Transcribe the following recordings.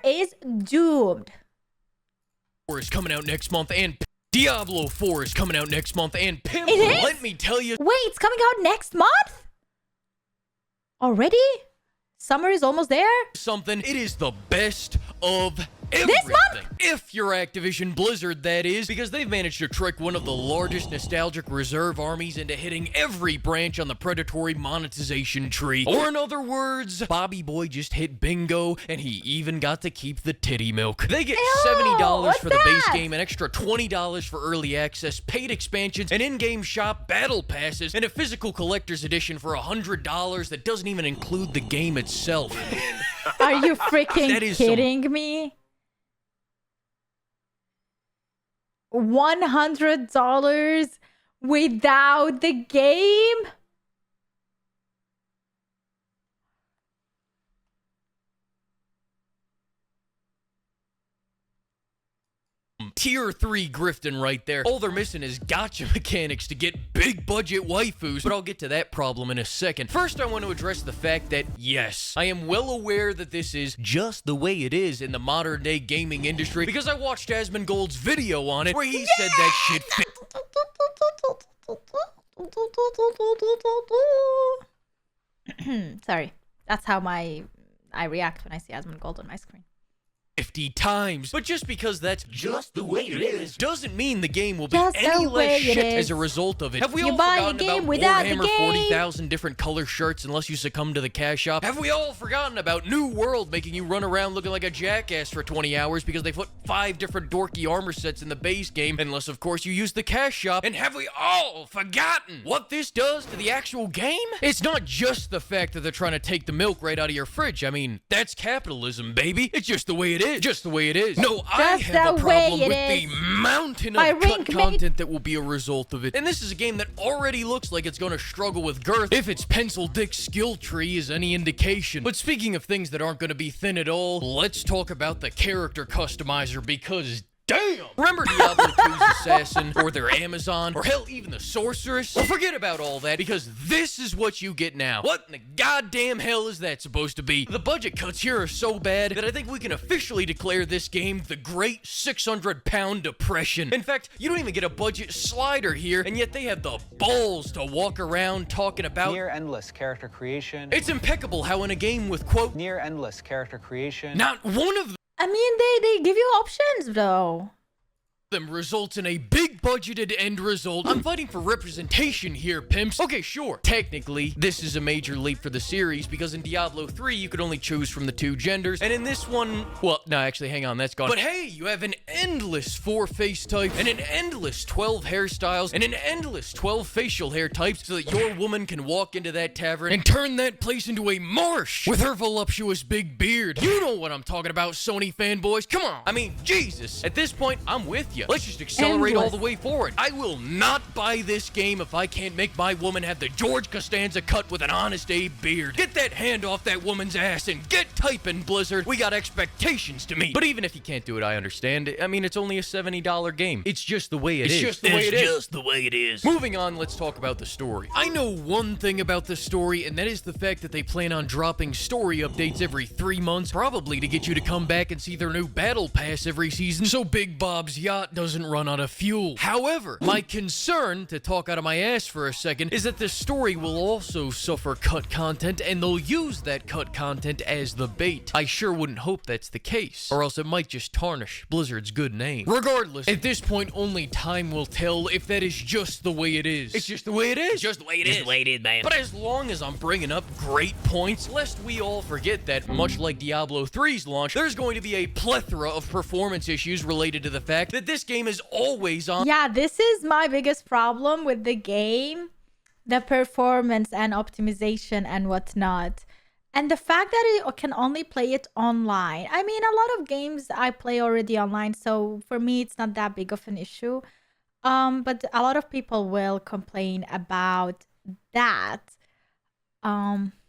is doomed. 4 is coming out next month, and Diablo 4 is coming out next month, and Pimp, It is? let me tell you Wait, it's coming out next month? Already? Summer is almost there? something. It is the best of everything. This month? If you're Activision Blizzard, that is, because they've managed to trick one of the largest nostalgic reserve armies into hitting every branch on the predatory monetization tree. Or in other words, Bobby Boy just hit bingo, and he even got to keep the titty milk. They get $70 what's for the base that? game, an extra $20 for early access, paid expansions, an in-game shop, battle passes, and a physical collector's edition for $100 that doesn't even include the game itself. Are you freaking That is kidding me? $100 without the game? Tier 3 grifting right there. All they're missing is gotcha mechanics to get big budget waifus, but I'll get to that problem in a second. First, I want to address the fact that, yes, I am well aware that this is just the way it is in the modern day gaming industry, because I watched Asmongold's video on it where he said that shit fit. Sorry. That's how I react when I see Asmongold on my screen. 50 times. But just because that's just the way it is doesn't mean the game will be Just any the less way it shit is. as a result of it. Have we You all buy a forgotten game about without the Warhammer game? 40,000 different color shirts unless you succumb to the cash shop? Have we all forgotten about New World making you run around looking like a jackass for 20 hours because they put 5 different dorky armor sets in the base game, unless of course you use the cash shop? And have we all forgotten what this does to the actual game? It's not just the fact that they're trying to take the milk right out of your fridge. I mean, that's capitalism, baby. It's just the way it is. Just the way it is. No, I Just have a the way problem it with is. the mountain My of cut ring mate- content that will be a result of it. And this is a game that already looks like it's going to struggle with girth if its pencil dick skill tree is any indication. But speaking of things that aren't going to be thin at all, let's talk about the character customizer, because damn! Remember Diablo 2's Assassin, or their Amazon, or hell, even the Sorceress? Well, forget about all that, because this is what you get now. What in the goddamn hell is that supposed to be? The budget cuts here are so bad that I think we can officially declare this game the Great 600-Pound Depression. In fact, you don't even get a budget slider here, and yet they have the balls to walk around talking about Near endless character creation. It's impeccable how in a game with, quote, Near endless character creation. not one of I mean, they give you options, though. them results in a big budgeted end result. I'm fighting for representation here, pimps. Okay, sure. Technically, this is a major leap for the series because in Diablo 3, you could only choose from the 2 genders. And in this one, well, no, actually, hang on, that's gone. But hey, you have an endless 4 face type and an endless 12 hairstyles and an endless 12 facial hair types so that your woman can walk into that tavern and turn that place into a marsh with her voluptuous big beard. You know what I'm talking about, Sony fanboys. Come on. I mean, Jesus. At this point, I'm with you. Let's just accelerate all the way forward. I will not buy this game if I can't make my woman have the George Costanza cut with an Honest Abe beard. Get that hand off that woman's ass and get typing, Blizzard. We got expectations to meet. But even if you can't do it, I understand. I mean, it's only a $70 game. It's just the way it is. It's just the way it is. Just the way it is. Moving on, let's talk about the story. I know one thing about the story, and that is the fact that they plan on dropping story updates every 3 months, probably to get you to come back and see their new battle pass every season, so Big Bob's yacht doesn't run out of fuel. However, my concern, to talk out of my ass for a second, is that the story will also suffer cut content, and they'll use that cut content as the bait. I sure wouldn't hope that's the case, or else it might just tarnish Blizzard's good name. Regardless, at this point, only time will tell if that is just the way it is. It's just the way it is. Just the way it is. Just the way it is, man. But as long as I'm bringing up great points, lest we all forget that, much like Diablo 3's launch, there's going to be a plethora of performance issues related to the fact that this game is always on. Yeah, this is my biggest problem with the game. The performance and optimization and whatnot. And the fact that it can only play it online. I mean, a lot of games I play already online, so for me, it's not that big of an issue. But a lot of people will complain about that.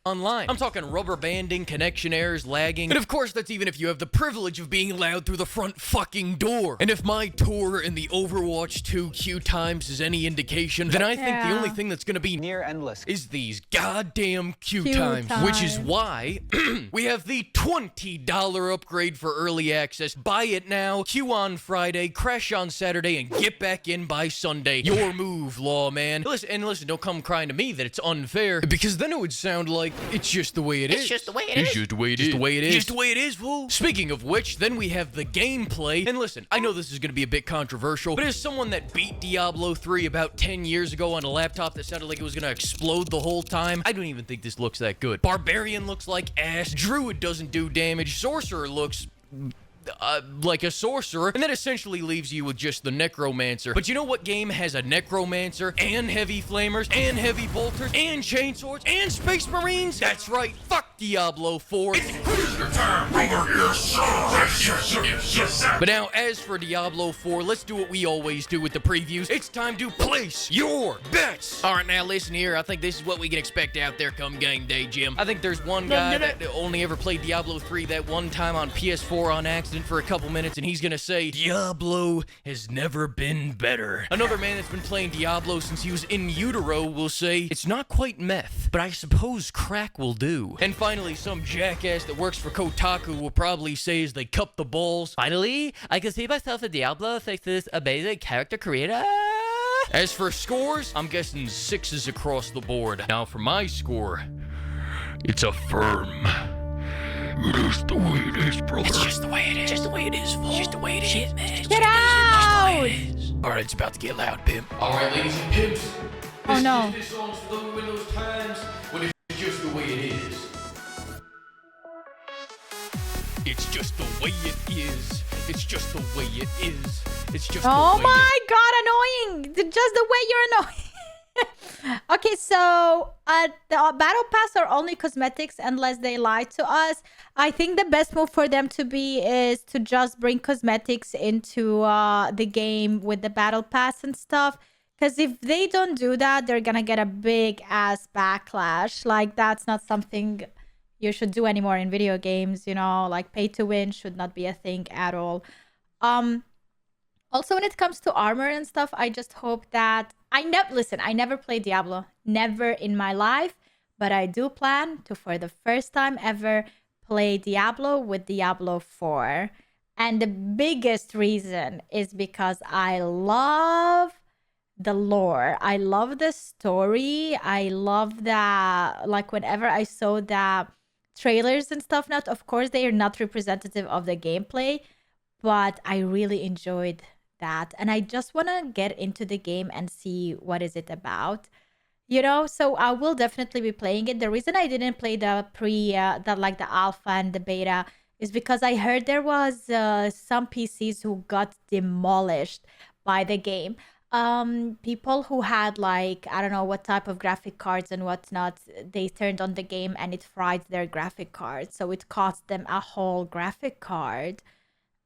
online. I'm talking rubber banding, connection errors, lagging, and of course that's even if you have the privilege of being allowed through the front fucking door. And if my tour in the Overwatch 2 queue times is any indication, then I think the only thing that's gonna be near endless is these goddamn queue times. Which is why we have the $20 upgrade for early access. Buy it now, queue on Friday, crash on Saturday, and get back in by Sunday. Your move, lawman. Listen, don't come crying to me that it's unfair, because then it would sound like it's just the way it is. It's just the way it is. It's just the way it is. Just the way it is. Just the way it is, fool. Speaking of which, then we have the gameplay. And listen, I know this is going to be a bit controversial, but as someone that beat Diablo 3 about 10 years ago on a laptop that sounded like it was going to explode the whole time, I don't even think this looks that good. Barbarian looks like ass. Druid doesn't do damage. Sorcerer looks like a sorcerer, and that essentially leaves you with just the necromancer. But you know what game has a necromancer and heavy flamers and heavy bolters and chainswords and space marines? That's right, fuck Diablo 4. But now, as for Diablo 4, let's do what we always do with the previews. It's time to place your bets. All right, now listen here. I think this is what we can expect out there come game day, Jim. I think there's one guy that only ever played Diablo 3 that one time on PS4 on accident for a couple minutes, and he's gonna say Diablo has never been better. Another man that's been playing Diablo since he was in utero will say it's not quite meth, but I suppose crack will do. And finally, some jackass that works for Kotaku will probably say as they cup the balls, Finally, I can see myself in Diablo thanks to this amazing character creator. as for scores, I'm guessing 6s across the board. Now for my score, it's a firm. It is the way it is, brother. It's just the way it is. Just the way it is, fool. Just the way it is, man. Get out! All right, it's about to get loud, pimp. All right, ladies and pimps. Oh no. This song's for those times when it's just the way it is. It's just the way it is. It's just the way it is. It's just the way Oh my god, annoying! Just the way you're annoying. Okay, so the battle pass are only cosmetics unless they lie to us. I think the best move for them to be is to just bring cosmetics into the game with the battle pass and stuff. Because if they don't do that, they're gonna get a big ass backlash. Like, that's not something you should do anymore in video games, you know, like pay to win should not be a thing at all. Also, when it comes to armor and stuff, I just hope that I never played Diablo, never in my life, but I do plan to, for the first time ever, play Diablo with Diablo 4. And the biggest reason is because I love the lore. I love the story. I love that, like, whenever I saw the trailers and stuff, not, of course, they are not representative of the gameplay, but I really enjoyed that, and I just want to get into the game and see what is it about, you know. So I will definitely be playing it. The reason I didn't play the the alpha and the beta is because I heard there was some PCs who got demolished by the game. People who had, like, I don't know what type of graphic cards and whatnot, they turned on the game and it fried their graphic cards, so it cost them a whole graphic card.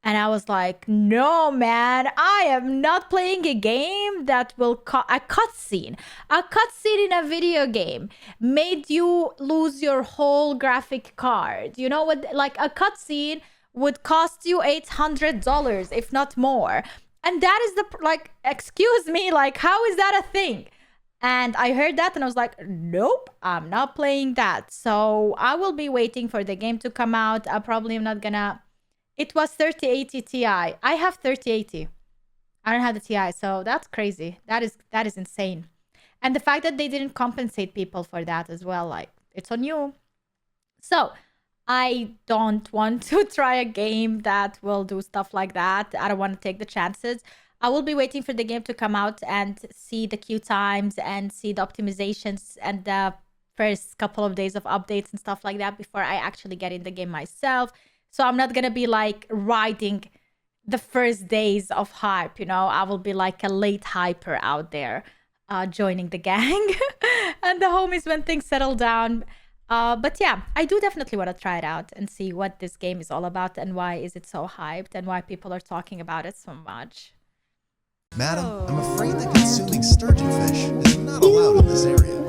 And I was like, no, man, I am not playing a game that will a cutscene. A cutscene in a video game made you lose your whole graphic card. You know what? Like, a cutscene would cost you $800, if not more. And that is the, like, excuse me, like, how is that a thing? And I heard that and I was like, nope, I'm not playing that. So I will be waiting for the game to come out. I probably am not gonna... It was 3080 Ti. I have 3080. I don't have the Ti, so that's crazy. That is insane. And the fact that they didn't compensate people for that as well, like, it's on you. So I don't want to try a game that will do stuff like that. I don't want to take the chances. I will be waiting for the game to come out and see the queue times and see the optimizations and the first couple of days of updates and stuff like that before I actually get in the game myself. So I'm not going to be, like, riding the first days of hype, you know. I will be like a late hyper out there, joining the gang and the homies when things settle down. But yeah, I do definitely want to try it out and see what this game is all about and why is it so hyped and why people are talking about it so much. Madam, I'm afraid that consuming sturgeon fish is not allowed in this area.